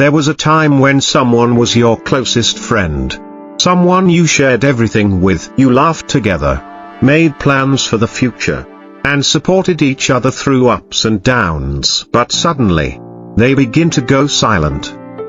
There was a time when someone was your closest friend. Someone you shared everything with. You laughed together, made plans for the future, and supported each other through ups and downs. But suddenly, they begin to go silent.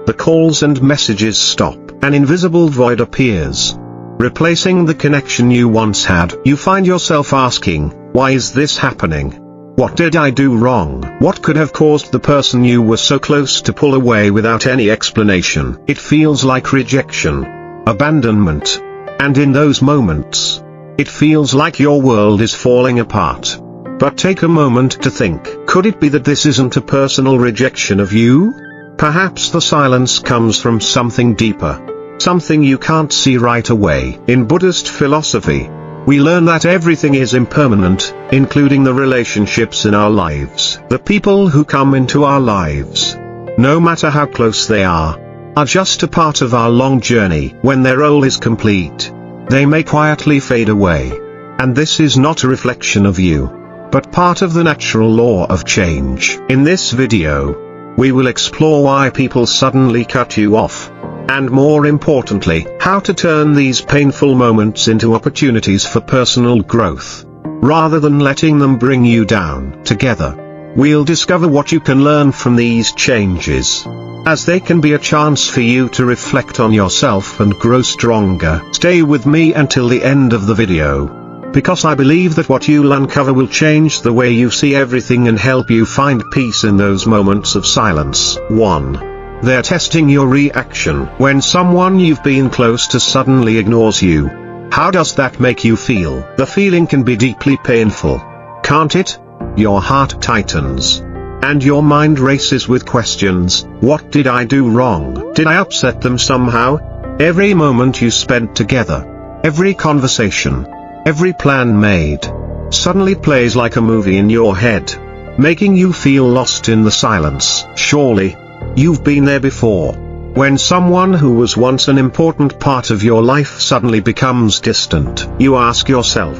The calls and messages stop. An invisible void appears, replacing the connection you once had. You find yourself asking, why is this happening? What did I do wrong? What could have caused the person you were so close to pull away without any explanation? It feels like rejection, abandonment, and in those moments, it feels like your world is falling apart. But take a moment to think, could it be that this isn't a personal rejection of you? Perhaps the silence comes from something deeper, something you can't see right away. In Buddhist philosophy, we learn that everything is impermanent, including the relationships in our lives. The people who come into our lives, no matter how close they are just a part of our long journey. When their role is complete, they may quietly fade away. And this is not a reflection of you, but part of the natural law of change. In this video, we will explore why people suddenly cut you off, and more importantly, how to turn these painful moments into opportunities for personal growth, rather than letting them bring you down. Together, we'll discover what you can learn from these changes, as they can be a chance for you to reflect on yourself and grow stronger. Stay with me until the end of the video, because I believe that what you'll uncover will change the way you see everything and help you find peace in those moments of silence. 1. They're testing your reaction. When someone you've been close to suddenly ignores you, how does that make you feel? The feeling can be deeply painful, can't it? Your heart tightens, and your mind races with questions. What did I do wrong? Did I upset them somehow? Every moment you spent together, every conversation, every plan made, suddenly plays like a movie in your head, making you feel lost in the silence. Surely, you've been there before, when someone who was once an important part of your life suddenly becomes distant. You ask yourself,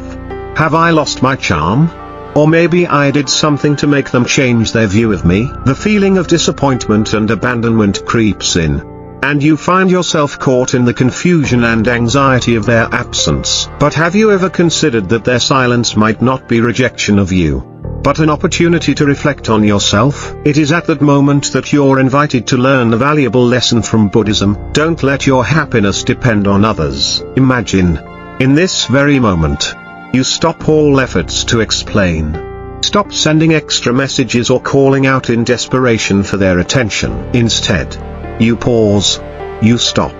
have I lost my charm? Or maybe I did something to make them change their view of me? The feeling of disappointment and abandonment creeps in, and you find yourself caught in the confusion and anxiety of their absence. But have you ever considered that their silence might not be rejection of you, but an opportunity to reflect on yourself? It is at that moment that you're invited to learn a valuable lesson from Buddhism. Don't let your happiness depend on others. Imagine, in this very moment, you stop all efforts to explain. Stop sending extra messages or calling out in desperation for their attention. Instead, you pause. You stop.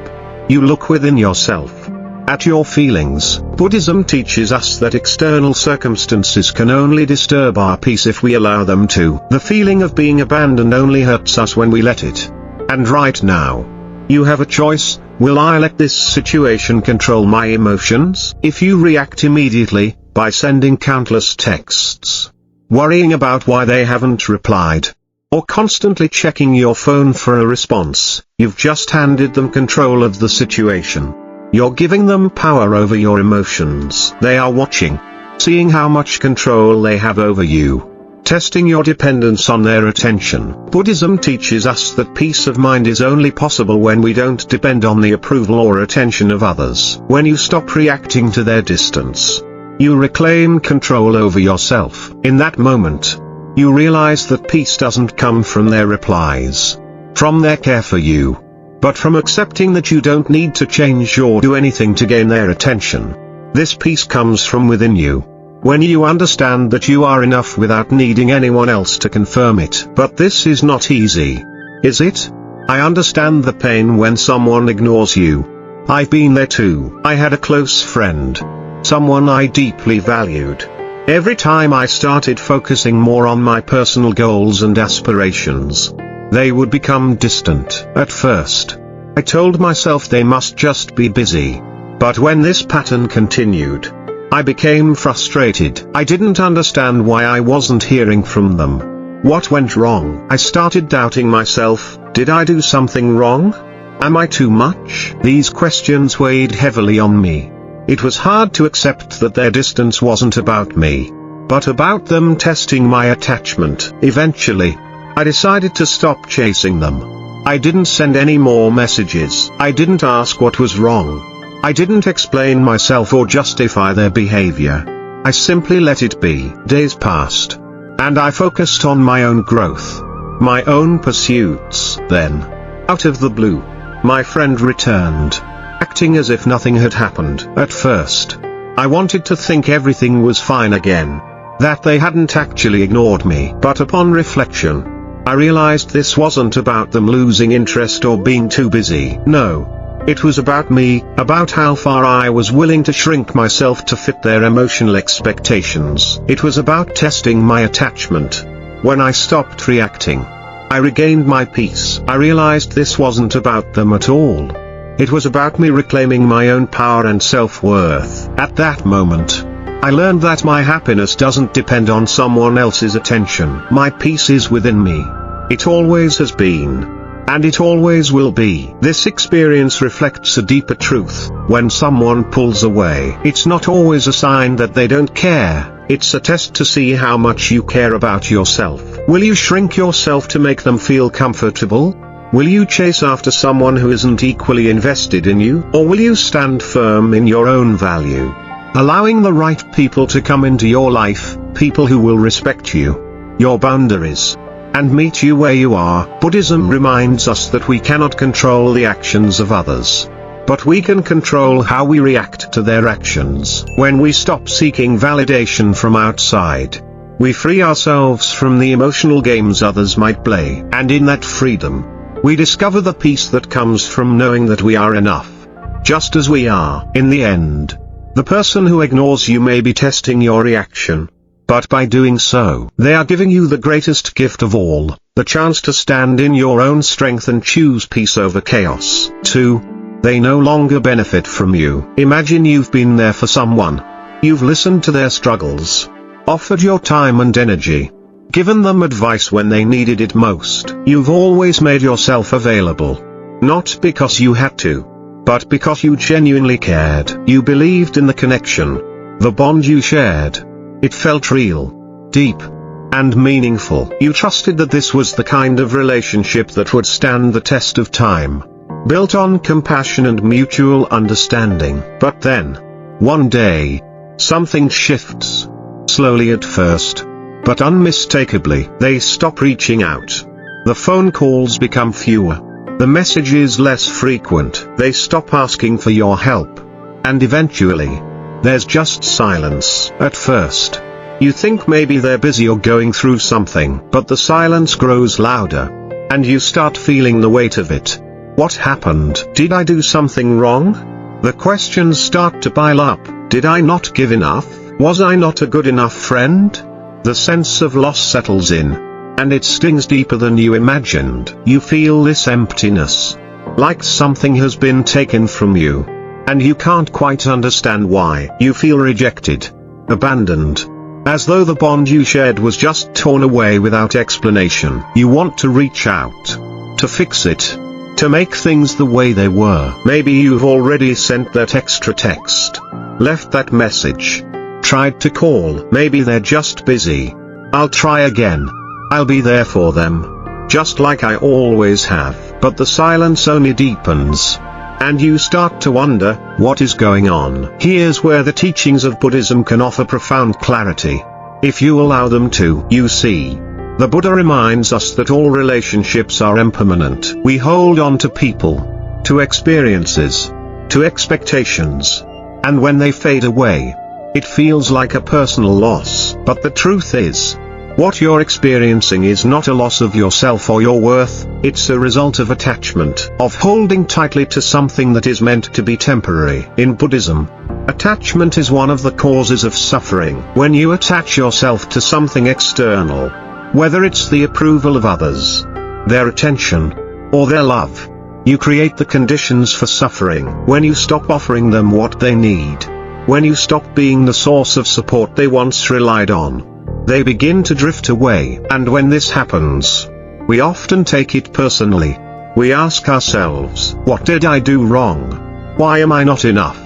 You look within yourself, at your feelings. Buddhism teaches us that external circumstances can only disturb our peace if we allow them to. The feeling of being abandoned only hurts us when we let it. And right now, you have a choice. Will I let this situation control my emotions? If you react immediately, by sending countless texts, worrying about why they haven't replied, or constantly checking your phone for a response, you've just handed them control of the situation. You're giving them power over your emotions. They are watching, seeing how much control they have over you, testing your dependence on their attention. Buddhism teaches us that peace of mind is only possible when we don't depend on the approval or attention of others. When you stop reacting to their distance, you reclaim control over yourself. In that moment, you realize that peace doesn't come from their replies, from their care for you, but from accepting that you don't need to change or do anything to gain their attention. This peace comes from within you, when you understand that you are enough without needing anyone else to confirm it. But this is not easy, is it? I understand the pain when someone ignores you. I've been there too. I had a close friend, someone I deeply valued. Every time I started focusing more on my personal goals and aspirations, they would become distant. At first, I told myself they must just be busy. But when this pattern continued, I became frustrated. I didn't understand why I wasn't hearing from them. What went wrong? I started doubting myself. Did I do something wrong? Am I too much? These questions weighed heavily on me. It was hard to accept that their distance wasn't about me, but about them testing my attachment. Eventually, I decided to stop chasing them. I didn't send any more messages. I didn't ask what was wrong. I didn't explain myself or justify their behavior. I simply let it be. Days passed, and I focused on my own growth, my own pursuits. Then, out of the blue, my friend returned, acting as if nothing had happened. At first, I wanted to think everything was fine again, that they hadn't actually ignored me. But upon reflection, I realized this wasn't about them losing interest or being too busy. No. It was about me, about how far I was willing to shrink myself to fit their emotional expectations. It was about testing my attachment. When I stopped reacting, I regained my peace. I realized this wasn't about them at all. It was about me reclaiming my own power and self-worth. At that moment, I learned that my happiness doesn't depend on someone else's attention. My peace is within me. It always has been, and it always will be. This experience reflects a deeper truth. When someone pulls away, it's not always a sign that they don't care. It's a test to see how much you care about yourself. Will you shrink yourself to make them feel comfortable? Will you chase after someone who isn't equally invested in you? Or will you stand firm in your own value, allowing the right people to come into your life, people who will respect you, your boundaries, and meet you where you are? Buddhism reminds us that we cannot control the actions of others, but we can control how we react to their actions. When we stop seeking validation from outside, we free ourselves from the emotional games others might play, and in that freedom, we discover the peace that comes from knowing that we are enough, just as we are. In the end, the person who ignores you may be testing your reaction, but by doing so, they are giving you the greatest gift of all, the chance to stand in your own strength and choose peace over chaos. 2. They no longer benefit from you. Imagine you've been there for someone. You've listened to their struggles, offered your time and energy, given them advice when they needed it most. You've always made yourself available, not because you had to, but because you genuinely cared. You believed in the connection, the bond you shared. It felt real, deep, and meaningful. You trusted that this was the kind of relationship that would stand the test of time, built on compassion and mutual understanding. But then, one day, something shifts. Slowly at first, but unmistakably. They stop reaching out. The phone calls become fewer. The messages less frequent. They stop asking for your help. And eventually, there's just silence. At first, you think maybe they're busy or going through something, but the silence grows louder, and you start feeling the weight of it. What happened? Did I do something wrong? The questions start to pile up. Did I not give enough? Was I not a good enough friend? The sense of loss settles in, and it stings deeper than you imagined. You feel this emptiness, like something has been taken from you, and you can't quite understand why. You feel rejected, abandoned, as though the bond you shared was just torn away without explanation. You want to reach out, to fix it, to make things the way they were. Maybe you've already sent that extra text, left that message, tried to call. Maybe they're just busy. I'll try again. I'll be there for them, just like I always have. But the silence only deepens, and you start to wonder, what is going on? Here's where the teachings of Buddhism can offer profound clarity, if you allow them to. You see, the Buddha reminds us that all relationships are impermanent. We hold on to people, to experiences, to expectations, and when they fade away, it feels like a personal loss. But the truth is, what you're experiencing is not a loss of yourself or your worth, it's a result of attachment, of holding tightly to something that is meant to be temporary. In Buddhism, attachment is one of the causes of suffering. When you attach yourself to something external, whether it's the approval of others, their attention, or their love, you create the conditions for suffering. When you stop offering them what they need, when you stop being the source of support they once relied on, they begin to drift away. And when this happens, we often take it personally. We ask ourselves, what did I do wrong? Why am I not enough?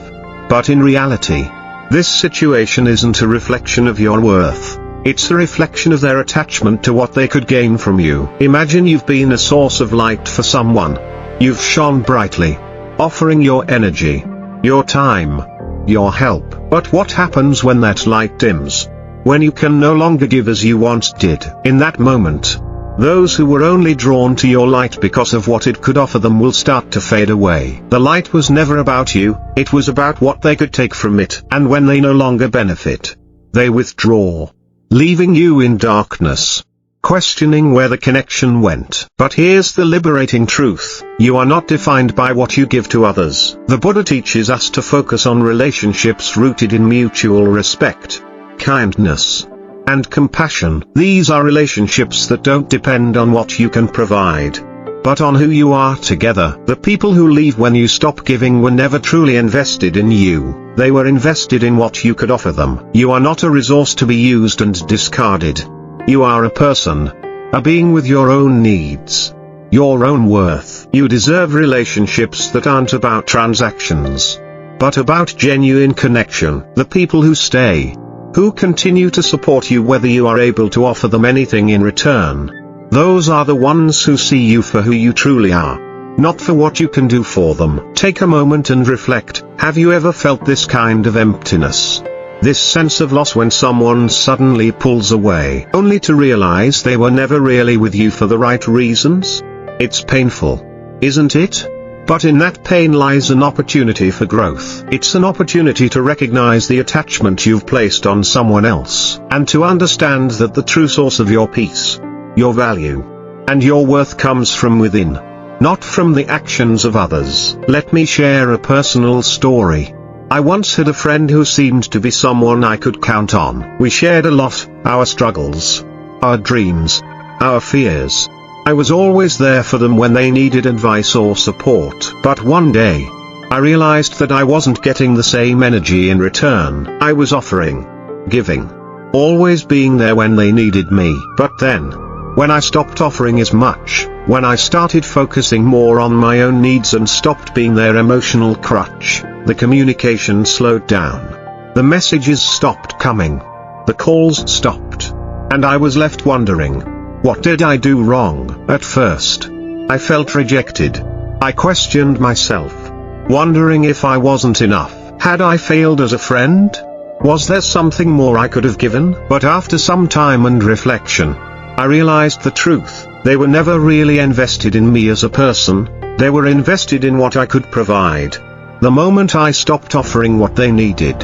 But in reality, this situation isn't a reflection of your worth. It's a reflection of their attachment to what they could gain from you. Imagine you've been a source of light for someone. You've shone brightly, offering your energy, your time, your help. But what happens when that light dims? When you can no longer give as you once did? In that moment, those who were only drawn to your light because of what it could offer them will start to fade away. The light was never about you, it was about what they could take from it. And when they no longer benefit, they withdraw, leaving you in darkness, questioning where the connection went. But here's the liberating truth: you are not defined by what you give to others. The Buddha teaches us to focus on relationships rooted in mutual respect, kindness, and compassion. These are relationships that don't depend on what you can provide, but on who you are together. The people who leave when you stop giving were never truly invested in you. They were invested in what you could offer them. You are not a resource to be used and discarded. You are a person, a being with your own needs, your own worth. You deserve relationships that aren't about transactions, but about genuine connection. The people who stay, who continue to support you whether you are able to offer them anything in return, those are the ones who see you for who you truly are, not for what you can do for them. Take a moment and reflect. Have you ever felt this kind of emptiness? This sense of loss when someone suddenly pulls away, only to realize they were never really with you for the right reasons? It's painful, isn't it? But in that pain lies an opportunity for growth. It's an opportunity to recognize the attachment you've placed on someone else, and to understand that the true source of your peace, your value, and your worth comes from within, not from the actions of others. Let me share a personal story. I once had a friend who seemed to be someone I could count on. We shared a lot, our struggles, our dreams, our fears. I was always there for them when they needed advice or support. But one day, I realized that I wasn't getting the same energy in return. I was offering, giving, always being there when they needed me. But then, when I stopped offering as much, when I started focusing more on my own needs and stopped being their emotional crutch, the communication slowed down. The messages stopped coming. The calls stopped. And I was left wondering, what did I do wrong? At first, I felt rejected. I questioned myself, wondering if I wasn't enough. Had I failed as a friend? Was there something more I could have given? But after some time and reflection, I realized the truth. They were never really invested in me as a person. They were invested in what I could provide. The moment I stopped offering what they needed,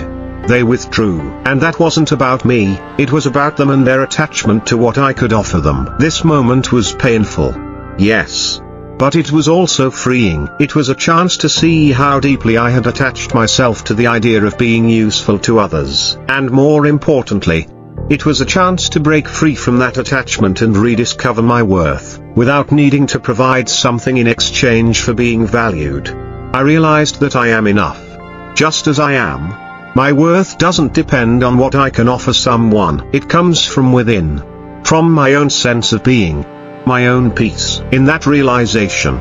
they withdrew. And that wasn't about me, it was about them and their attachment to what I could offer them. This moment was painful, yes, but it was also freeing. It was a chance to see how deeply I had attached myself to the idea of being useful to others. And more importantly, it was a chance to break free from that attachment and rediscover my worth, without needing to provide something in exchange for being valued. I realized that I am enough, just as I am. My worth doesn't depend on what I can offer someone. It comes from within, from my own sense of being, my own peace. In that realization,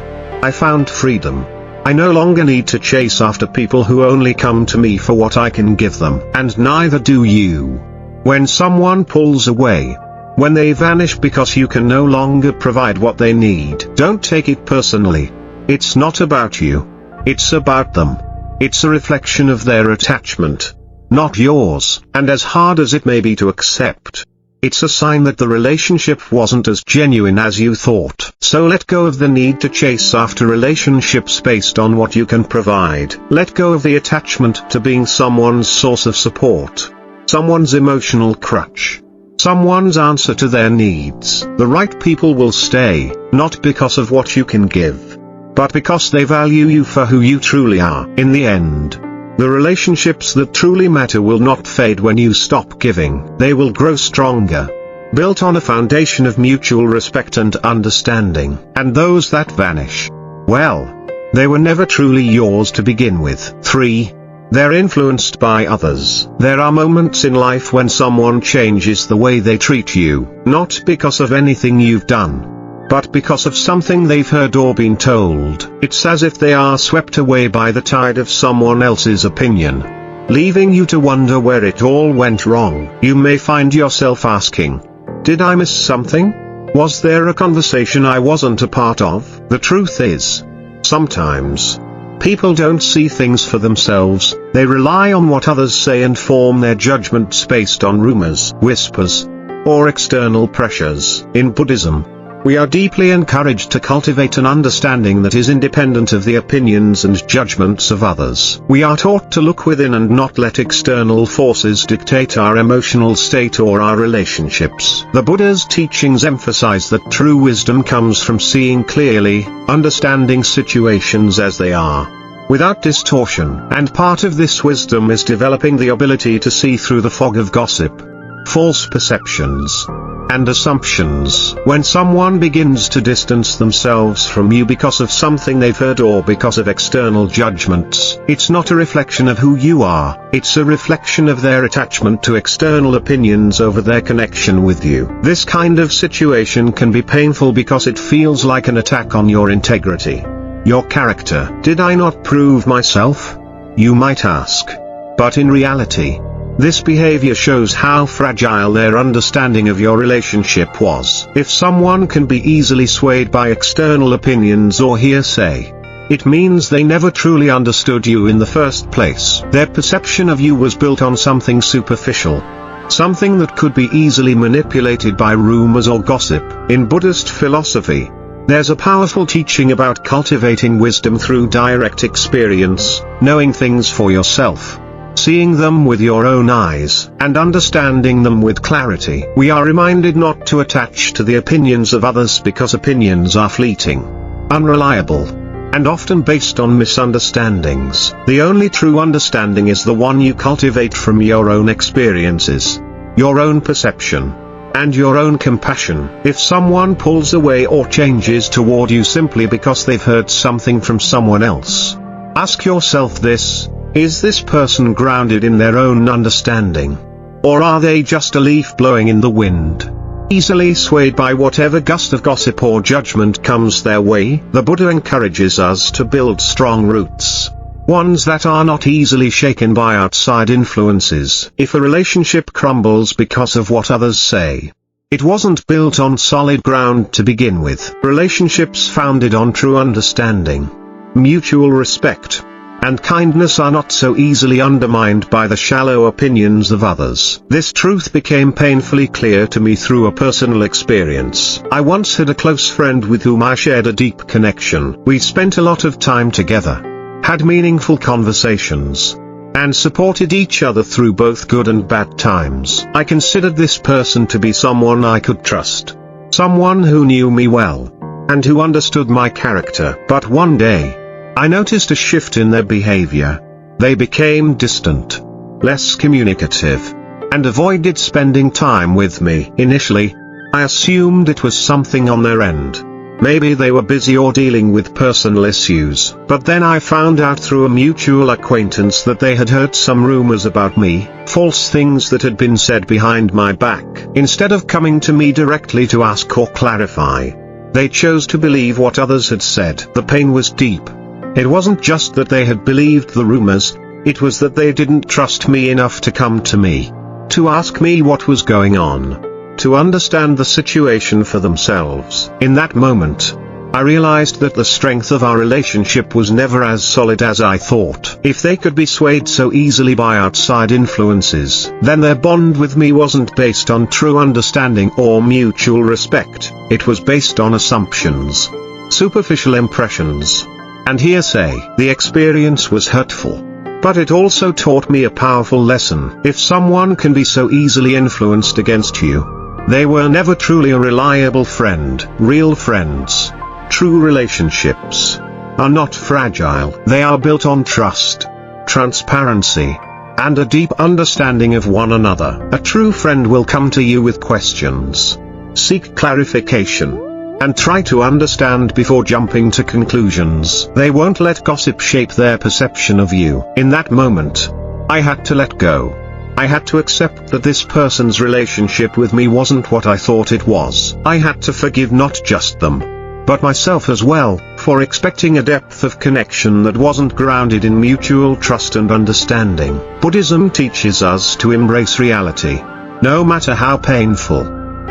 I found freedom. I no longer need to chase after people who only come to me for what I can give them. And neither do you. When someone pulls away, when they vanish because you can no longer provide what they need, don't take it personally. It's not about you. It's about them. It's a reflection of their attachment, not yours. And as hard as it may be to accept, it's a sign that the relationship wasn't as genuine as you thought. So let go of the need to chase after relationships based on what you can provide. Let go of the attachment to being someone's source of support, someone's emotional crutch, someone's answer to their needs. The right people will stay, not because of what you can give, but because they value you for who you truly are. In the end, the relationships that truly matter will not fade when you stop giving. They will grow stronger, built on a foundation of mutual respect and understanding. And those that vanish, well, they were never truly yours to begin with. 3. They're influenced by others. There are moments in life when someone changes the way they treat you, not because of anything you've done, but because of something they've heard or been told. It's as if they are swept away by the tide of someone else's opinion, leaving you to wonder where it all went wrong. You may find yourself asking, did I miss something? Was there a conversation I wasn't a part of? The truth is, sometimes, people don't see things for themselves, they rely on what others say and form their judgments based on rumors, whispers, or external pressures. In Buddhism, we are deeply encouraged to cultivate an understanding that is independent of the opinions and judgments of others. We are taught to look within and not let external forces dictate our emotional state or our relationships. The Buddha's teachings emphasize that true wisdom comes from seeing clearly, understanding situations as they are, without distortion. And part of this wisdom is developing the ability to see through the fog of gossip, false perceptions, and assumptions. When someone begins to distance themselves from you because of something they've heard or because of external judgments, it's not a reflection of who you are, it's a reflection of their attachment to external opinions over their connection with you. This kind of situation can be painful because it feels like an attack on your integrity, your character. Did I not prove myself? You might ask. But in reality, this behavior shows how fragile their understanding of your relationship was. If someone can be easily swayed by external opinions or hearsay, it means they never truly understood you in the first place. Their perception of you was built on something superficial, something that could be easily manipulated by rumors or gossip. In Buddhist philosophy, there's a powerful teaching about cultivating wisdom through direct experience, knowing things for yourself, seeing them with your own eyes, and understanding them with clarity. We are reminded not to attach to the opinions of others because opinions are fleeting, unreliable, and often based on misunderstandings. The only true understanding is the one you cultivate from your own experiences, your own perception, and your own compassion. If someone pulls away or changes toward you simply because they've heard something from someone else, ask yourself this: is this person grounded in their own understanding? Or are they just a leaf blowing in the wind, easily swayed by whatever gust of gossip or judgment comes their way? The Buddha encourages us to build strong roots, ones that are not easily shaken by outside influences. If a relationship crumbles because of what others say, it wasn't built on solid ground to begin with. Relationships founded on true understanding, mutual respect, and kindness are not so easily undermined by the shallow opinions of others. This truth became painfully clear to me through a personal experience. I once had a close friend with whom I shared a deep connection. We spent a lot of time together, had meaningful conversations, and supported each other through both good and bad times. I considered this person to be someone I could trust, someone who knew me well, and who understood my character. But one day, I noticed a shift in their behavior. They became distant, less communicative, and avoided spending time with me. Initially, I assumed it was something on their end. Maybe they were busy or dealing with personal issues. But then I found out through a mutual acquaintance that they had heard some rumors about me, false things that had been said behind my back. Instead of coming to me directly to ask or clarify, they chose to believe what others had said. The pain was deep. It wasn't just that they had believed the rumors, it was that they didn't trust me enough to come to me, to ask me what was going on, to understand the situation for themselves. In that moment, I realized that the strength of our relationship was never as solid as I thought. If they could be swayed so easily by outside influences, then their bond with me wasn't based on true understanding or mutual respect. It was based on assumptions, superficial impressions, and hearsay. The experience was hurtful, but it also taught me a powerful lesson. If someone can be so easily influenced against you, they were never truly a reliable friend. Real friends, true relationships, are not fragile. They are built on trust, transparency, and a deep understanding of one another. A true friend will come to you with questions, seek clarification, and try to understand before jumping to conclusions. They won't let gossip shape their perception of you. In that moment, I had to let go. I had to accept that this person's relationship with me wasn't what I thought it was. I had to forgive not just them, but myself as well, for expecting a depth of connection that wasn't grounded in mutual trust and understanding. Buddhism teaches us to embrace reality, no matter how painful,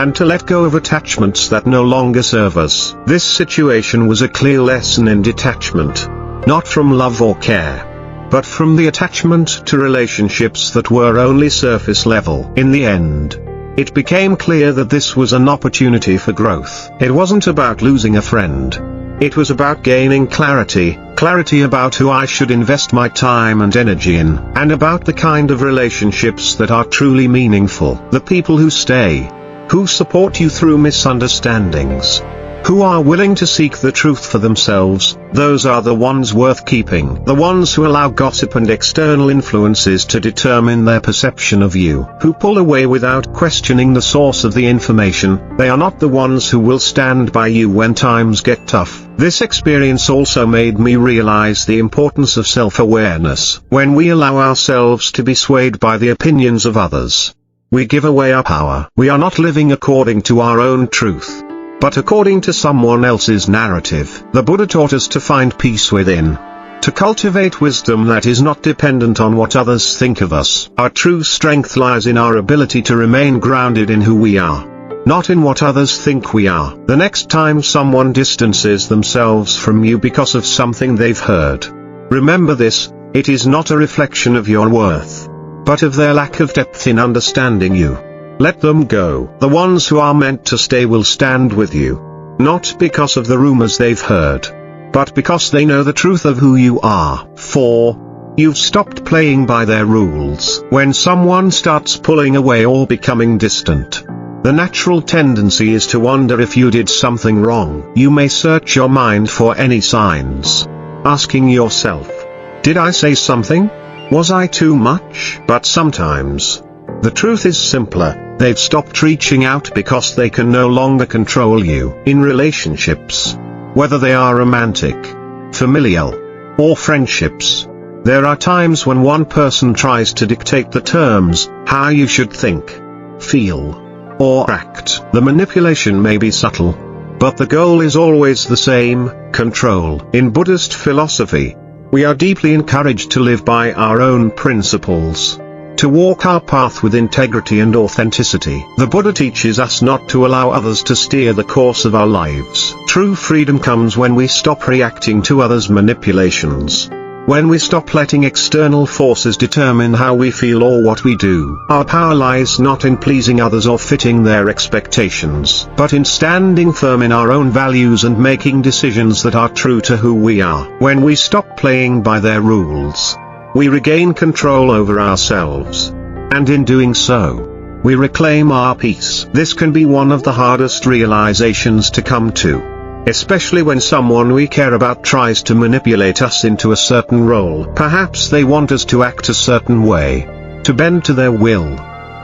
and to let go of attachments that no longer serve us. This situation was a clear lesson in detachment, not from love or care, but from the attachment to relationships that were only surface level. In the end, it became clear that this was an opportunity for growth. It wasn't about losing a friend. It was about gaining clarity about who I should invest my time and energy in, and about the kind of relationships that are truly meaningful. The people who stay, who support you through misunderstandings, who are willing to seek the truth for themselves, those are the ones worth keeping. The ones who allow gossip and external influences to determine their perception of you, who pull away without questioning the source of the information, they are not the ones who will stand by you when times get tough. This experience also made me realize the importance of self-awareness. When we allow ourselves to be swayed by the opinions of others, we give away our power. We are not living according to our own truth, but according to someone else's narrative. The Buddha taught us to find peace within, to cultivate wisdom that is not dependent on what others think of us. Our true strength lies in our ability to remain grounded in who we are, not in what others think we are. The next time someone distances themselves from you because of something they've heard, remember this: it is not a reflection of your worth, but of their lack of depth in understanding you. Let them go. The ones who are meant to stay will stand with you, not because of the rumors they've heard, but because they know the truth of who you are. 4. You've stopped playing by their rules. When someone starts pulling away or becoming distant, the natural tendency is to wonder if you did something wrong. You may search your mind for any signs, asking yourself, did I say something? Was I too much? But sometimes, the truth is simpler. They've stopped reaching out because they can no longer control you. In relationships, whether they are romantic, familial, or friendships, there are times when one person tries to dictate the terms, how you should think, feel, or act. The manipulation may be subtle, but the goal is always the same: control. In Buddhist philosophy, we are deeply encouraged to live by our own principles, to walk our path with integrity and authenticity. The Buddha teaches us not to allow others to steer the course of our lives. True freedom comes when we stop reacting to others' manipulations, when we stop letting external forces determine how we feel or what we do. Our power lies not in pleasing others or fitting their expectations, but in standing firm in our own values and making decisions that are true to who we are. When we stop playing by their rules, we regain control over ourselves, and in doing so, we reclaim our peace. This can be one of the hardest realizations to come to, especially when someone we care about tries to manipulate us into a certain role. Perhaps they want us to act a certain way, to bend to their will,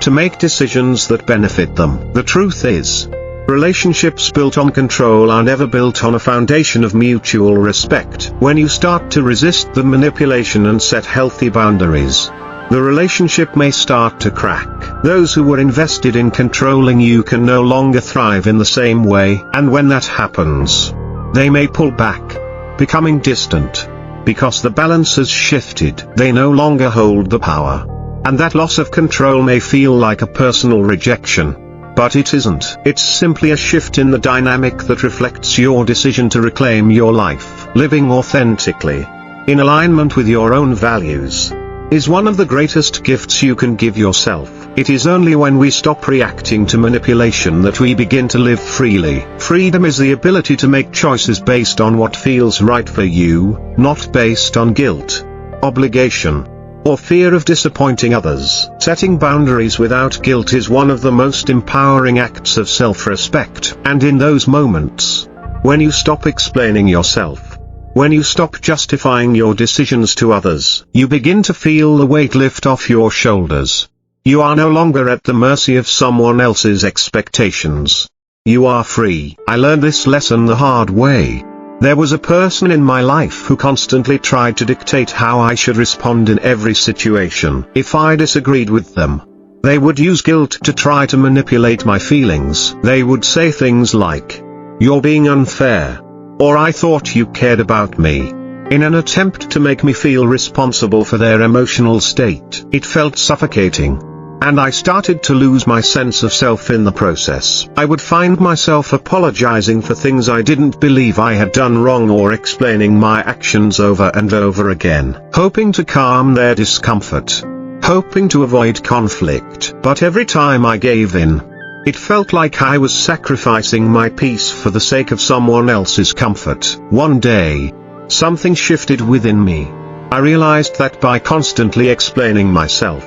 to make decisions that benefit them. The truth is, relationships built on control are never built on a foundation of mutual respect. When you start to resist the manipulation and set healthy boundaries, the relationship may start to crack. Those who were invested in controlling you can no longer thrive in the same way, and when that happens, they may pull back, becoming distant, because the balance has shifted. They no longer hold the power, and that loss of control may feel like a personal rejection. But it isn't. It's simply a shift in the dynamic that reflects your decision to reclaim your life. Living authentically, in alignment with your own values, is one of the greatest gifts you can give yourself. It is only when we stop reacting to manipulation that we begin to live freely. Freedom is the ability to make choices based on what feels right for you, not based on guilt, obligation, or fear of disappointing others. Setting boundaries without guilt is one of the most empowering acts of self-respect. And in those moments, when you stop explaining yourself, when you stop justifying your decisions to others, you begin to feel the weight lift off your shoulders. You are no longer at the mercy of someone else's expectations. You are free. I learned this lesson the hard way. There was a person in my life who constantly tried to dictate how I should respond in every situation. If I disagreed with them, they would use guilt to try to manipulate my feelings. They would say things like, "You're being unfair," or "I thought you cared about me," in an attempt to make me feel responsible for their emotional state. It felt suffocating, and I started to lose my sense of self in the process. I would find myself apologizing for things I didn't believe I had done wrong, or explaining my actions over and over again, hoping to calm their discomfort, hoping to avoid conflict. But every time I gave in, it felt like I was sacrificing my peace for the sake of someone else's comfort. One day, something shifted within me. I realized that by constantly explaining myself,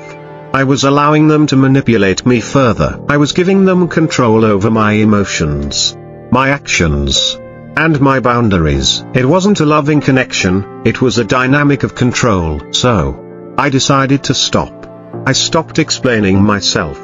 I was allowing them to manipulate me further. I was giving them control over my emotions, my actions, and my boundaries. It wasn't a loving connection, it was a dynamic of control. So, I decided to stop. I stopped explaining myself.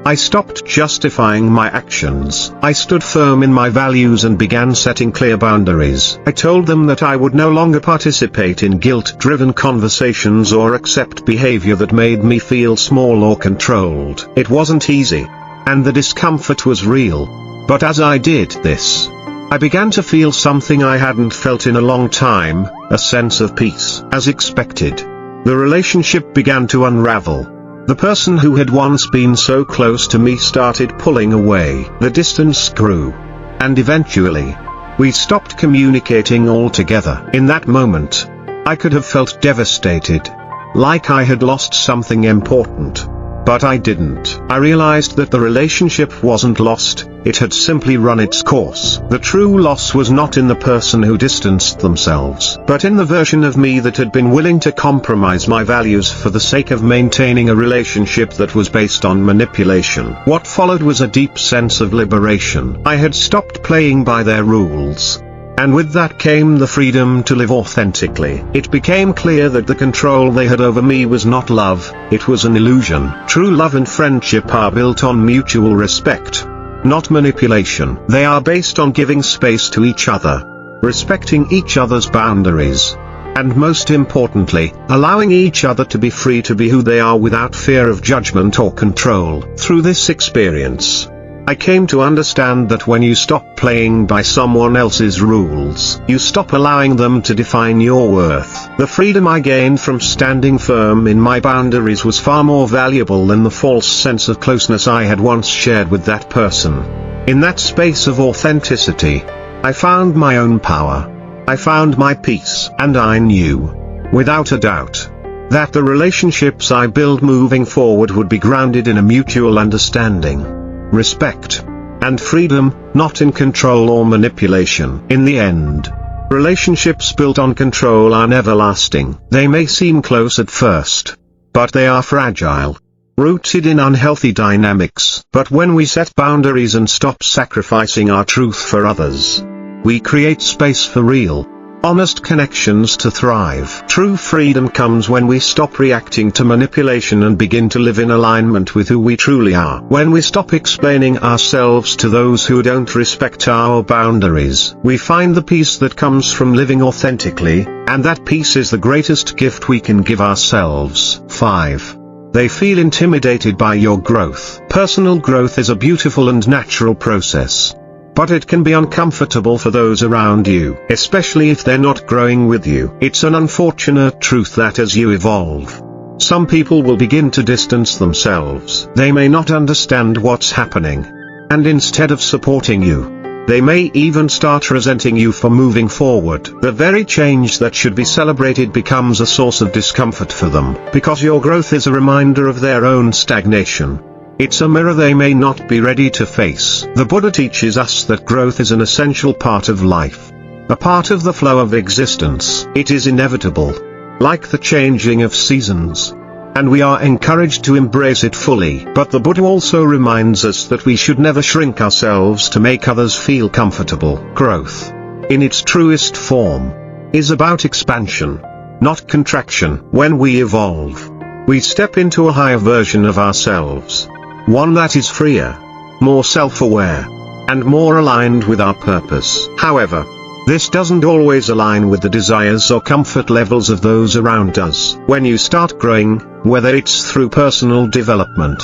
I stopped justifying my actions. I stood firm in my values and began setting clear boundaries. I told them that I would no longer participate in guilt-driven conversations or accept behavior that made me feel small or controlled. It wasn't easy, and the discomfort was real. But as I did this, I began to feel something I hadn't felt in a long time, a sense of peace. As expected, the relationship began to unravel. The person who had once been so close to me started pulling away. The distance grew, and eventually, we stopped communicating altogether. In that moment, I could have felt devastated, like I had lost something important. But I didn't. I realized that the relationship wasn't lost, it had simply run its course. The true loss was not in the person who distanced themselves, but in the version of me that had been willing to compromise my values for the sake of maintaining a relationship that was based on manipulation. What followed was a deep sense of liberation. I had stopped playing by their rules, and with that came the freedom to live authentically. It became clear that the control they had over me was not love, it was an illusion. True love and friendship are built on mutual respect, not manipulation. They are based on giving space to each other, respecting each other's boundaries, and most importantly, allowing each other to be free to be who they are without fear of judgment or control. Through this experience, I came to understand that when you stop playing by someone else's rules, you stop allowing them to define your worth. The freedom I gained from standing firm in my boundaries was far more valuable than the false sense of closeness I had once shared with that person. In that space of authenticity, I found my own power. I found my peace. And I knew, without a doubt, that the relationships I build moving forward would be grounded in a mutual understanding, respect, and freedom, not in control or manipulation. In the end, relationships built on control are never lasting. They may seem close at first, but they are fragile, rooted in unhealthy dynamics. But when we set boundaries and stop sacrificing our truth for others, we create space for real, honest connections to thrive. True freedom comes when we stop reacting to manipulation and begin to live in alignment with who we truly are. When we stop explaining ourselves to those who don't respect our boundaries, we find the peace that comes from living authentically, and that peace is the greatest gift we can give ourselves. 5. They feel intimidated by your growth. Personal growth is a beautiful and natural process, but it can be uncomfortable for those around you, especially if they're not growing with you. It's an unfortunate truth that as you evolve, some people will begin to distance themselves. They may not understand what's happening, and instead of supporting you, they may even start resenting you for moving forward. The very change that should be celebrated becomes a source of discomfort for them, because your growth is a reminder of their own stagnation. It's a mirror they may not be ready to face. The Buddha teaches us that growth is an essential part of life, a part of the flow of existence. It is inevitable, like the changing of seasons, and we are encouraged to embrace it fully. But the Buddha also reminds us that we should never shrink ourselves to make others feel comfortable. Growth, in its truest form, is about expansion, not contraction. When we evolve, we step into a higher version of ourselves, one that is freer, more self-aware, and more aligned with our purpose. However, this doesn't always align with the desires or comfort levels of those around us. When you start growing, whether it's through personal development,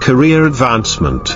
career advancement,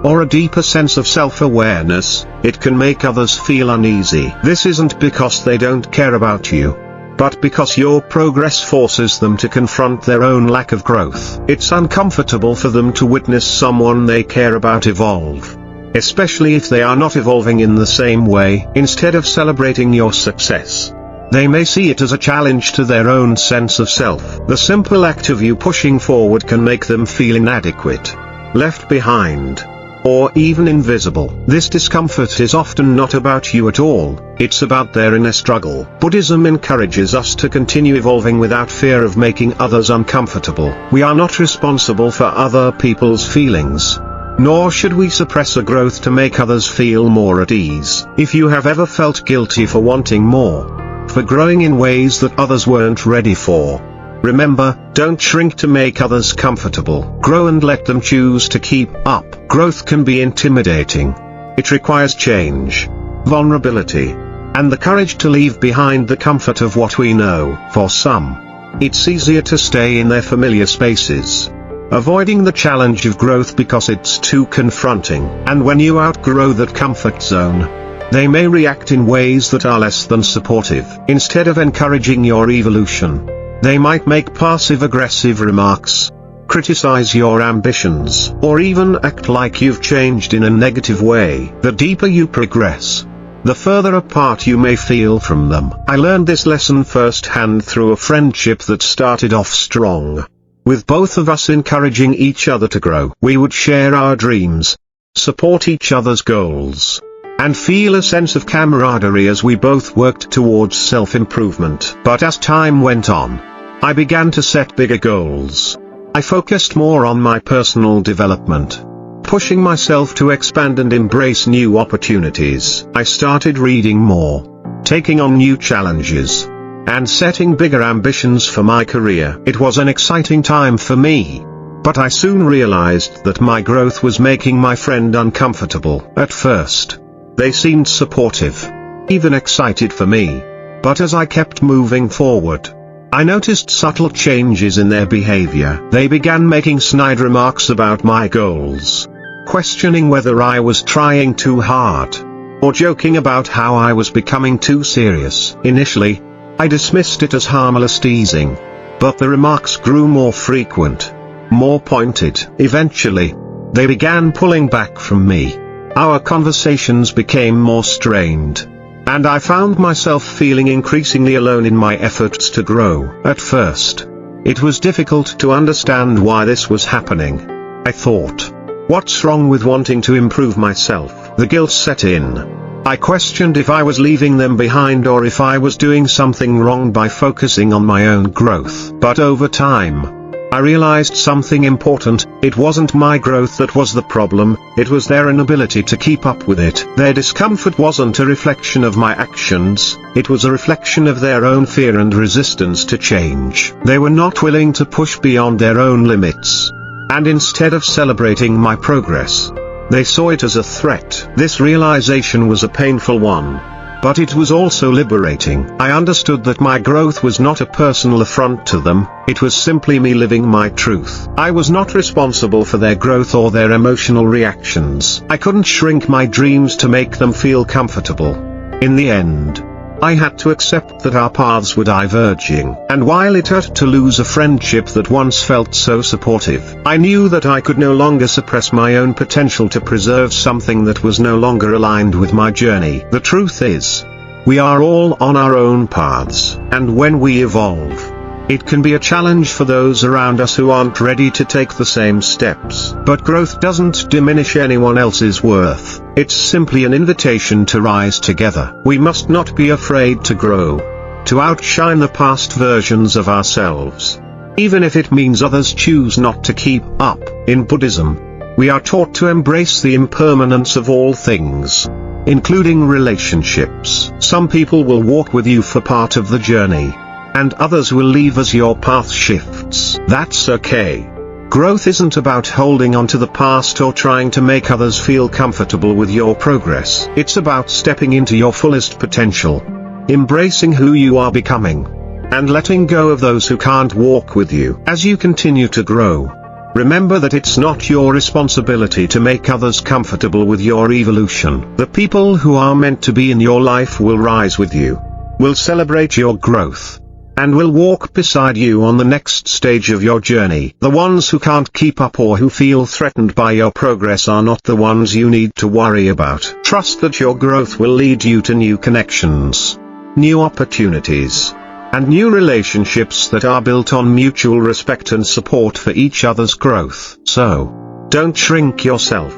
or a deeper sense of self-awareness, it can make others feel uneasy. This isn't because they don't care about you, but because your progress forces them to confront their own lack of growth. It's uncomfortable for them to witness someone they care about evolve, especially if they are not evolving in the same way. Instead of celebrating your success, they may see it as a challenge to their own sense of self. The simple act of you pushing forward can make them feel inadequate, left behind, or even invisible. This discomfort is often not about you at all, it's about their inner struggle. Buddhism encourages us to continue evolving without fear of making others uncomfortable. We are not responsible for other people's feelings, nor should we suppress a growth to make others feel more at ease. If you have ever felt guilty for wanting more, for growing in ways that others weren't ready for, remember, don't shrink to make others comfortable. Grow and let them choose to keep up. Growth can be intimidating. It requires change, vulnerability, and the courage to leave behind the comfort of what we know. For some, it's easier to stay in their familiar spaces, avoiding the challenge of growth because it's too confronting. And when you outgrow that comfort zone, they may react in ways that are less than supportive. Instead of encouraging your evolution, they might make passive-aggressive remarks, criticize your ambitions, or even act like you've changed in a negative way. The deeper you progress, the further apart you may feel from them. I learned this lesson firsthand through a friendship that started off strong, with both of us encouraging each other to grow. We would share our dreams, support each other's goals, and feel a sense of camaraderie as we both worked towards self-improvement. But as time went on, I began to set bigger goals. I focused more on my personal development, pushing myself to expand and embrace new opportunities. I started reading more, taking on new challenges, and setting bigger ambitions for my career. It was an exciting time for me, but I soon realized that my growth was making my friend uncomfortable. At first, they seemed supportive, even excited for me, but as I kept moving forward, I noticed subtle changes in their behavior. They began making snide remarks about my goals, questioning whether I was trying too hard, or joking about how I was becoming too serious. Initially, I dismissed it as harmless teasing, but the remarks grew more frequent, more pointed. Eventually, they began pulling back from me. Our conversations became more strained, and I found myself feeling increasingly alone in my efforts to grow. At first, it was difficult to understand why this was happening. I thought, what's wrong with wanting to improve myself? The guilt set in. I questioned if I was leaving them behind or if I was doing something wrong by focusing on my own growth. But over time, I realized something important. It wasn't my growth that was the problem, it was their inability to keep up with it. Their discomfort wasn't a reflection of my actions, it was a reflection of their own fear and resistance to change. They were not willing to push beyond their own limits, and instead of celebrating my progress, they saw it as a threat. This realization was a painful one, but it was also liberating. I understood that my growth was not a personal affront to them, it was simply me living my truth. I was not responsible for their growth or their emotional reactions. I couldn't shrink my dreams to make them feel comfortable. In the end, I had to accept that our paths were diverging. And while it hurt to lose a friendship that once felt so supportive, I knew that I could no longer suppress my own potential to preserve something that was no longer aligned with my journey. The truth is, we are all on our own paths, and when we evolve, it can be a challenge for those around us who aren't ready to take the same steps. But growth doesn't diminish anyone else's worth. It's simply an invitation to rise together. We must not be afraid to grow, to outshine the past versions of ourselves, even if it means others choose not to keep up. In Buddhism, we are taught to embrace the impermanence of all things, including relationships. Some people will walk with you for part of the journey, and others will leave as your path shifts. That's okay. Growth isn't about holding on to the past or trying to make others feel comfortable with your progress. It's about stepping into your fullest potential, embracing who you are becoming, and letting go of those who can't walk with you. As you continue to grow, Remember that it's not your responsibility to make others comfortable with your evolution. The people who are meant to be in your life will rise with you, will celebrate your growth, and will walk beside you on the next stage of your journey. The ones who can't keep up or who feel threatened by your progress are not the ones you need to worry about. Trust that your growth will lead you to new connections, new opportunities, and new relationships that are built on mutual respect and support for each other's growth. So, don't shrink yourself.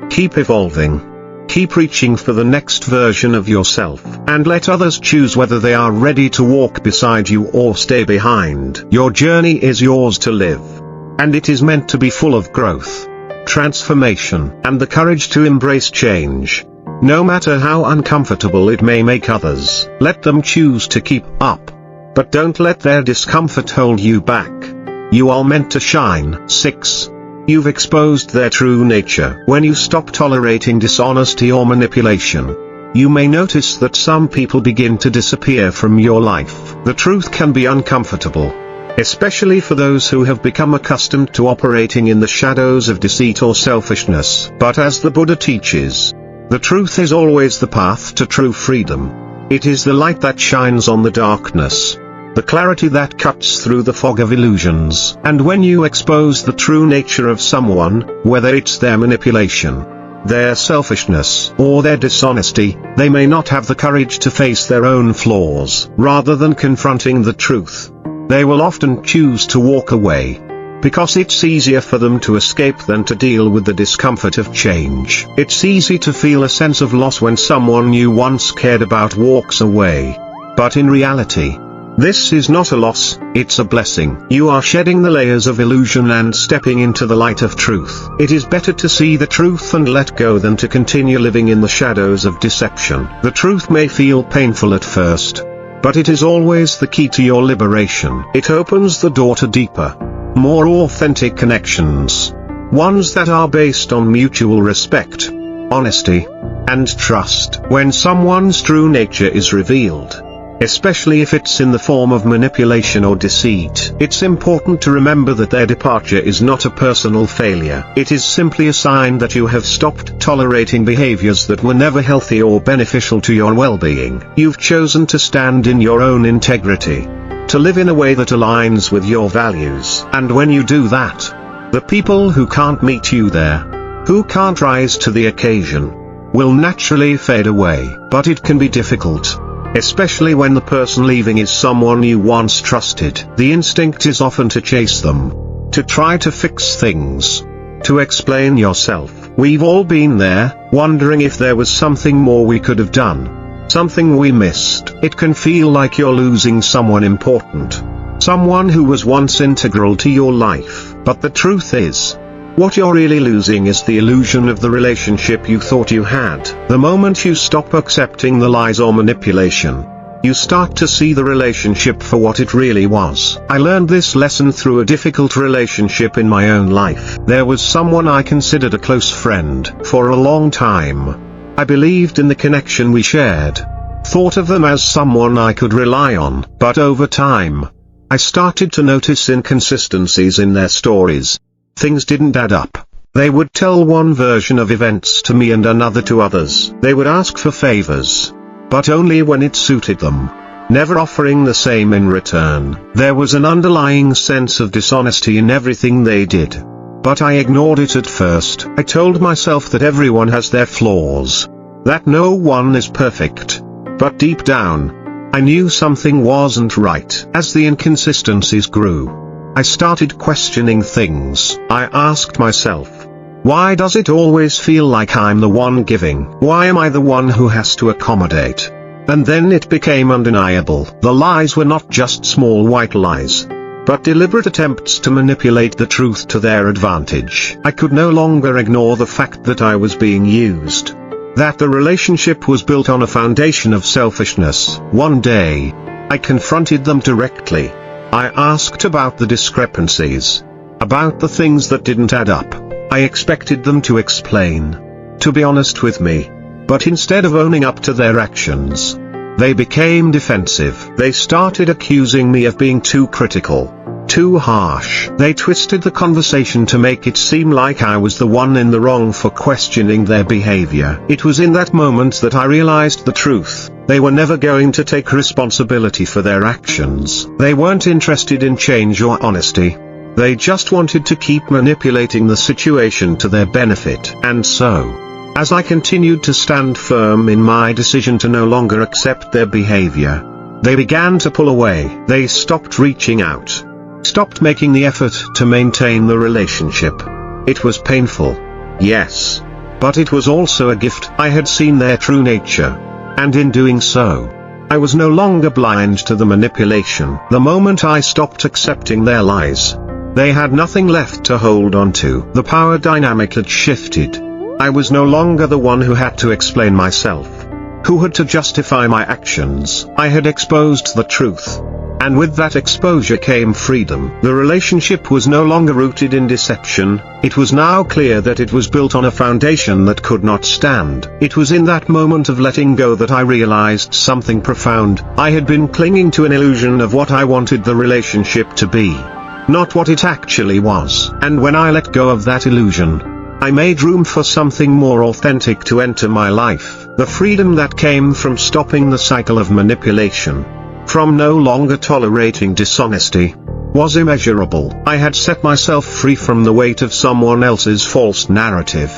Keep evolving. Keep reaching for the next version of yourself, and let others choose whether they are ready to walk beside you or stay behind. Your journey is yours to live, and it is meant to be full of growth, transformation, and the courage to embrace change. No matter how uncomfortable it may make others, let them choose to keep up. But don't let their discomfort hold you back. You are meant to shine. 6. You've exposed their true nature. When you stop tolerating dishonesty or manipulation, you may notice that some people begin to disappear from your life. The truth can be uncomfortable, especially for those who have become accustomed to operating in the shadows of deceit or selfishness. But as the Buddha teaches, the truth is always the path to true freedom. It is the light that shines on the darkness, the clarity that cuts through the fog of illusions. And when you expose the true nature of someone, whether it's their manipulation, their selfishness, or their dishonesty, they may not have the courage to face their own flaws. Rather than confronting the truth, they will often choose to walk away, because it's easier for them to escape than to deal with the discomfort of change. It's easy to feel a sense of loss when someone you once cared about walks away. But in reality, this is not a loss, it's a blessing. You are shedding the layers of illusion and stepping into the light of truth. It is better to see the truth and let go than to continue living in the shadows of deception. The truth may feel painful at first, but it is always the key to your liberation. It opens the door to deeper, more authentic connections, ones that are based on mutual respect, honesty, and trust. When someone's true nature is revealed, especially if it's in the form of manipulation or deceit, it's important to remember that their departure is not a personal failure. It is simply a sign that you have stopped tolerating behaviors that were never healthy or beneficial to your well-being. You've chosen to stand in your own integrity, to live in a way that aligns with your values. And when you do that, the people who can't meet you there, who can't rise to the occasion, will naturally fade away. But it can be difficult, especially when the person leaving is someone you once trusted. The instinct is often to chase them, to try to fix things, to explain yourself. We've all been there, wondering if there was something more we could have done, something we missed. It can feel like you're losing someone important, someone who was once integral to your life. But the truth is, what you're really losing is the illusion of the relationship you thought you had. The moment you stop accepting the lies or manipulation, you start to see the relationship for what it really was. I learned this lesson through a difficult relationship in my own life. There was someone I considered a close friend. For a long time, I believed in the connection we shared, thought of them as someone I could rely on. But over time, I started to notice inconsistencies in their stories. Things didn't add up. They would tell one version of events to me and another to others. They would ask for favors, but only when it suited them, never offering the same in return. There was an underlying sense of dishonesty in everything they did, but I ignored it at first. I told myself that everyone has their flaws, that no one is perfect. But deep down, I knew something wasn't right. As the inconsistencies grew, I started questioning things. I asked myself, why does it always feel like I'm the one giving? Why am I the one who has to accommodate? And then it became undeniable. The lies were not just small white lies, but deliberate attempts to manipulate the truth to their advantage. I could no longer ignore the fact that I was being used, that the relationship was built on a foundation of selfishness. One day, I confronted them directly. I asked about the discrepancies, about the things that didn't add up. I expected them to explain, to be honest with me. But instead of owning up to their actions, they became defensive. They started accusing me of being too critical, too harsh. They twisted the conversation to make it seem like I was the one in the wrong for questioning their behavior. It was in that moment that I realized the truth. They were never going to take responsibility for their actions. They weren't interested in change or honesty. They just wanted to keep manipulating the situation to their benefit. And so, as I continued to stand firm in my decision to no longer accept their behavior, they began to pull away. They stopped reaching out, stopped making the effort to maintain the relationship. It was painful, yes, but it was also a gift. I had seen their true nature, and in doing so, I was no longer blind to the manipulation. The moment I stopped accepting their lies, they had nothing left to hold on to. The power dynamic had shifted. I was no longer the one who had to explain myself, who had to justify my actions. I had exposed the truth. And with that exposure came freedom. The relationship was no longer rooted in deception. It was now clear that it was built on a foundation that could not stand. It was in that moment of letting go that I realized something profound. I had been clinging to an illusion of what I wanted the relationship to be, not what it actually was. And when I let go of that illusion, I made room for something more authentic to enter my life. The freedom that came from stopping the cycle of manipulation, from no longer tolerating dishonesty, was immeasurable. I had set myself free from the weight of someone else's false narrative.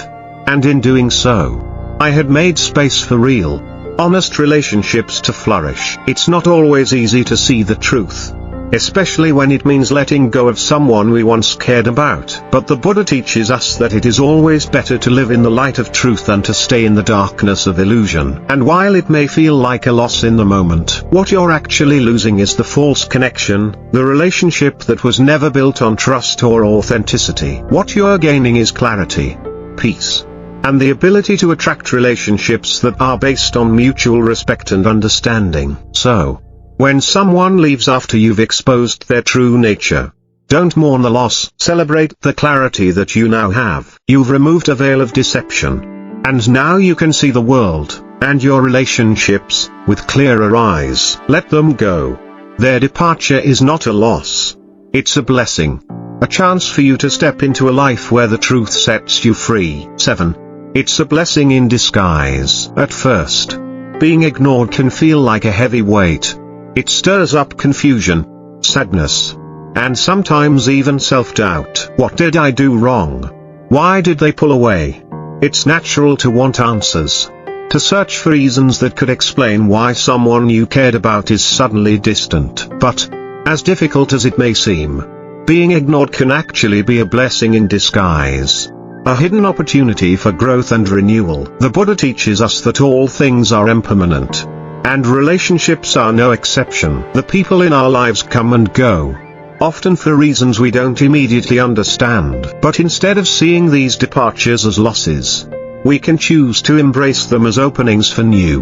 And in doing so, I had made space for real, honest relationships to flourish. It's not always easy to see the truth, especially when it means letting go of someone we once cared about. But the Buddha teaches us that it is always better to live in the light of truth than to stay in the darkness of illusion. And while it may feel like a loss in the moment, what you're actually losing is the false connection, the relationship that was never built on trust or authenticity. What you're gaining is clarity, peace, and the ability to attract relationships that are based on mutual respect and understanding. So, when someone leaves after you've exposed their true nature, don't mourn the loss. Celebrate the clarity that you now have. You've removed a veil of deception, and now you can see the world, and your relationships, with clearer eyes. Let them go. Their departure is not a loss. It's a blessing. A chance for you to step into a life where the truth sets you free. 7. It's a blessing in disguise. At first, being ignored can feel like a heavy weight. It stirs up confusion, sadness, and sometimes even self-doubt. What did I do wrong? Why did they pull away? It's natural to want answers, to search for reasons that could explain why someone you cared about is suddenly distant. But, as difficult as it may seem, being ignored can actually be a blessing in disguise, a hidden opportunity for growth and renewal. The Buddha teaches us that all things are impermanent, and relationships are no exception. The people in our lives come and go, often for reasons we don't immediately understand. But instead of seeing these departures as losses, we can choose to embrace them as openings for new,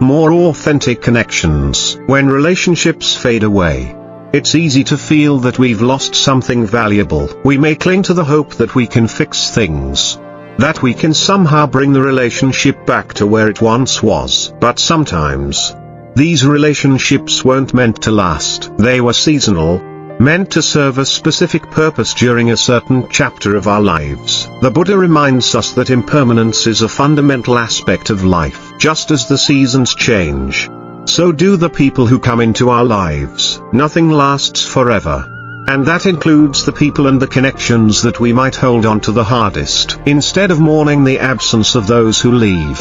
more authentic connections. When relationships fade away, it's easy to feel that we've lost something valuable. We may cling to the hope that we can fix things, that we can somehow bring the relationship back to where it once was. But sometimes, these relationships weren't meant to last. They were seasonal, meant to serve a specific purpose during a certain chapter of our lives. The Buddha reminds us that impermanence is a fundamental aspect of life. Just as the seasons change, so do the people who come into our lives. Nothing lasts forever. And that includes the people and the connections that we might hold on to the hardest. Instead of mourning the absence of those who leave,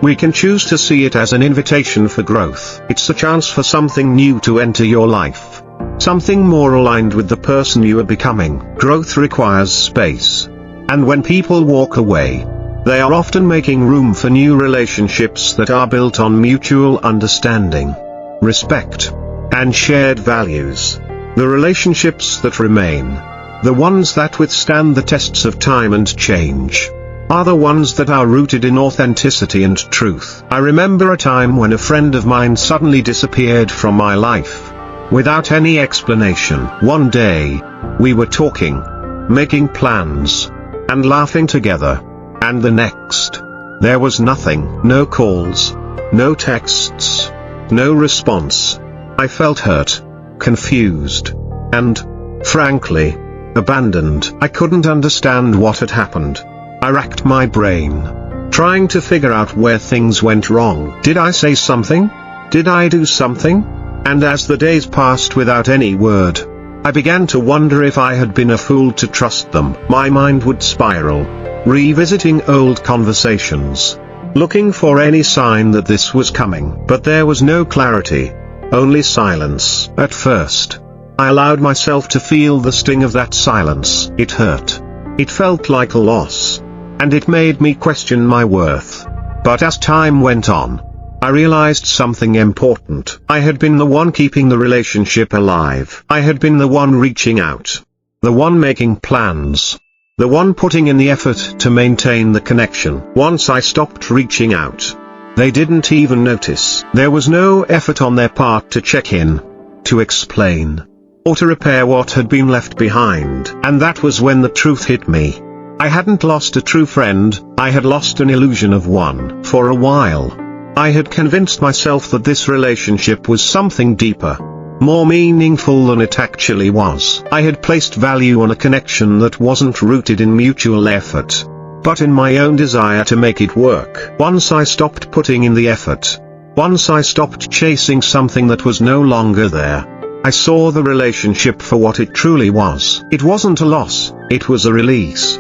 we can choose to see it as an invitation for growth. It's a chance for something new to enter your life, something more aligned with the person you are becoming. Growth requires space, and when people walk away, they are often making room for new relationships that are built on mutual understanding, respect, and shared values. The relationships that remain, the ones that withstand the tests of time and change, are the ones that are rooted in authenticity and truth. I remember a time when a friend of mine suddenly disappeared from my life, without any explanation. One day, we were talking, making plans, and laughing together, and the next, there was nothing. No calls, no texts, no response. I felt hurt, confused, and Frankly, abandoned. I couldn't understand what had happened. I racked my brain, trying to figure out where things went wrong. Did I say something? Did I do something? And as the days passed without any word, I began to wonder if I had been a fool to trust them. My mind would spiral, revisiting old conversations, looking for any sign that this was coming. But there was no clarity, only silence. At first, I allowed myself to feel the sting of that silence. It hurt. It felt like a loss, and it made me question my worth. But as time went on, I realized something important. I had been the one keeping the relationship alive. I had been the one reaching out, the one making plans, the one putting in the effort to maintain the connection. Once I stopped reaching out, they didn't even notice. There was no effort on their part to check in, to explain, or to repair what had been left behind. And that was when the truth hit me. I hadn't lost a true friend, I had lost an illusion of one. For a while, I had convinced myself that this relationship was something deeper, more meaningful than it actually was. I had placed value on a connection that wasn't rooted in mutual effort, but in my own desire to make it work. Once I stopped putting in the effort, once I stopped chasing something that was no longer there, I saw the relationship for what it truly was. It wasn't a loss, it was a release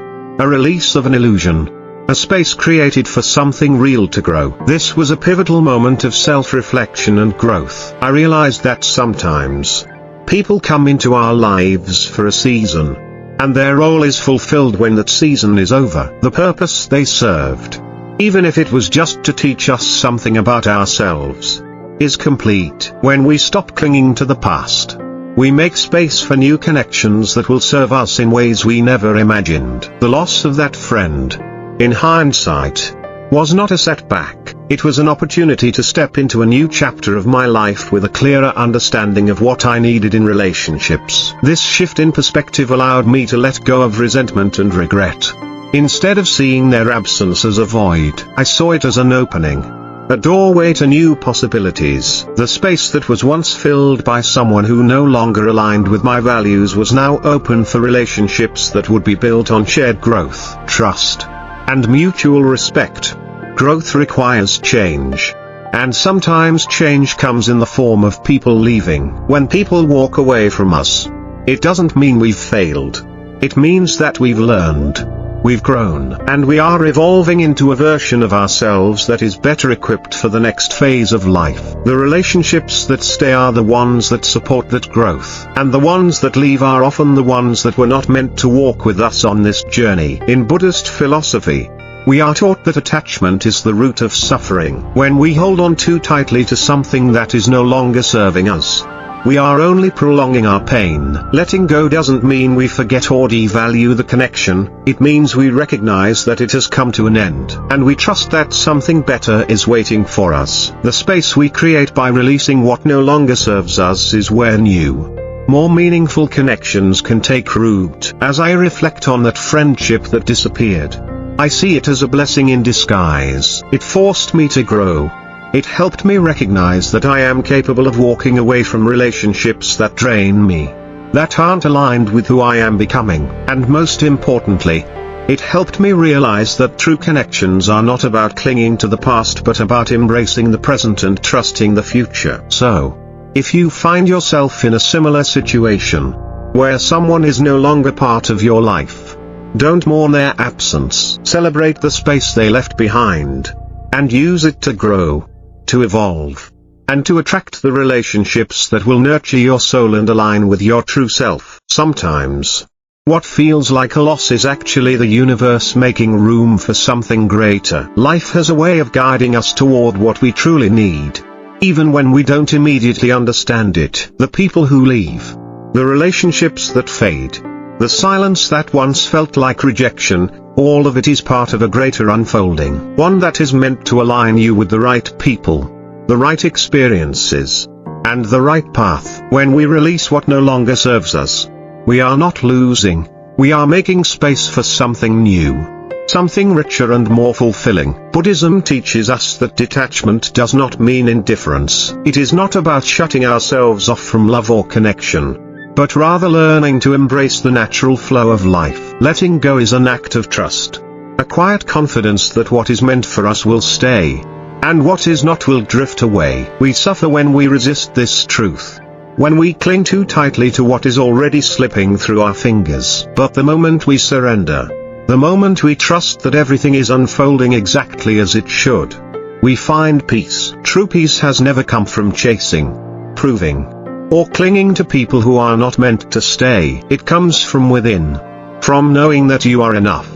of an illusion. A space created for something real to grow. This was a pivotal moment of self-reflection and growth. I realized that sometimes, people come into our lives for a season, and their role is fulfilled when that season is over. The purpose they served, even if it was just to teach us something about ourselves, is complete. When we stop clinging to the past, we make space for new connections that will serve us in ways we never imagined. The loss of that friend, in hindsight, was not a setback. It was an opportunity to step into a new chapter of my life with a clearer understanding of what I needed in relationships. This shift in perspective allowed me to let go of resentment and regret. Instead of seeing their absence as a void, I saw it as an opening, a doorway to new possibilities. The space that was once filled by someone who no longer aligned with my values was now open for relationships that would be built on shared growth, trust, and mutual respect. Growth requires change, and sometimes change comes in the form of people leaving. When people walk away from us, it doesn't mean we've failed. It means that we've learned, we've grown, and we are evolving into a version of ourselves that is better equipped for the next phase of life. The relationships that stay are the ones that support that growth, and the ones that leave are often the ones that were not meant to walk with us on this journey. In Buddhist philosophy, we are taught that attachment is the root of suffering. When we hold on too tightly to something that is no longer serving us, we are only prolonging our pain. Letting go doesn't mean we forget or devalue the connection, it means we recognize that it has come to an end, and we trust that something better is waiting for us. The space we create by releasing what no longer serves us is where new, more meaningful connections can take root. As I reflect on that friendship that disappeared, I see it as a blessing in disguise. It forced me to grow. It helped me recognize that I am capable of walking away from relationships that drain me, that aren't aligned with who I am becoming. And most importantly, it helped me realize that true connections are not about clinging to the past but about embracing the present and trusting the future. So, if you find yourself in a similar situation, where someone is no longer part of your life, don't mourn their absence. Celebrate the space they left behind, and use it to grow, to evolve, and to attract the relationships that will nurture your soul and align with your true self. Sometimes, what feels like a loss is actually the universe making room for something greater. Life has a way of guiding us toward what we truly need, even when we don't immediately understand it. The people who leave, the relationships that fade, the silence that once felt like rejection, all of it is part of a greater unfolding. One that is meant to align you with the right people, the right experiences, and the right path. When we release what no longer serves us, we are not losing, we are making space for something new, something richer and more fulfilling. Buddhism teaches us that detachment does not mean indifference. It is not about shutting ourselves off from love or connection. but rather learning to embrace the natural flow of life. Letting go is an act of trust. A quiet confidence that what is meant for us will stay, and what is not will drift away. We suffer when we resist this truth, when we cling too tightly to what is already slipping through our fingers. But the moment we surrender, the moment we trust that everything is unfolding exactly as it should, we find peace. True peace has never come from chasing, proving, or clinging to people who are not meant to stay. It comes from within, from knowing that you are enough,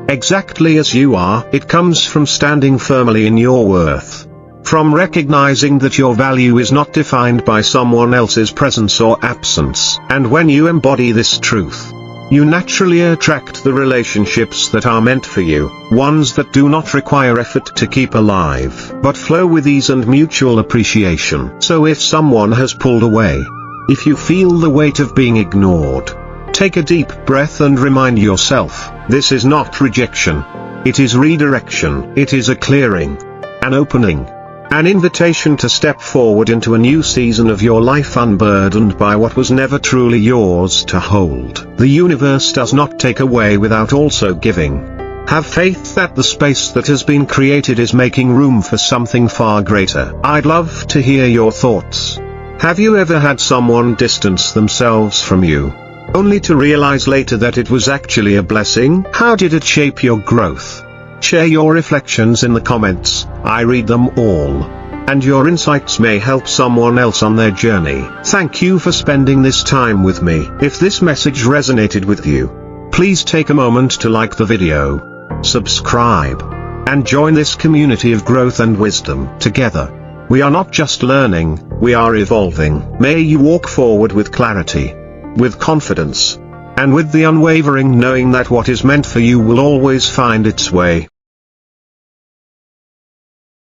exactly as you are. It comes from standing firmly in your worth, from recognizing that your value is not defined by someone else's presence or absence. And when you embody this truth, you naturally attract the relationships that are meant for you, ones that do not require effort to keep alive, but flow with ease and mutual appreciation. So if someone has pulled away, if you feel the weight of being ignored, take a deep breath and remind yourself, this is not rejection. It is redirection. It is a clearing, an opening, an invitation to step forward into a new season of your life unburdened by what was never truly yours to hold. The universe does not take away without also giving. Have faith that the space that has been created is making room for something far greater. I'd love to hear your thoughts. Have you ever had someone distance themselves from you, only to realize later that it was actually a blessing? How did it shape your growth? Share your reflections in the comments. I read them all, and your insights may help someone else on their journey. Thank you for spending this time with me. If this message resonated with you, please take a moment to like the video, subscribe, and join this community of growth and wisdom. Together, we are not just learning, we are evolving. May you walk forward with clarity, with confidence, and with the unwavering knowing that what is meant for you will always find its way.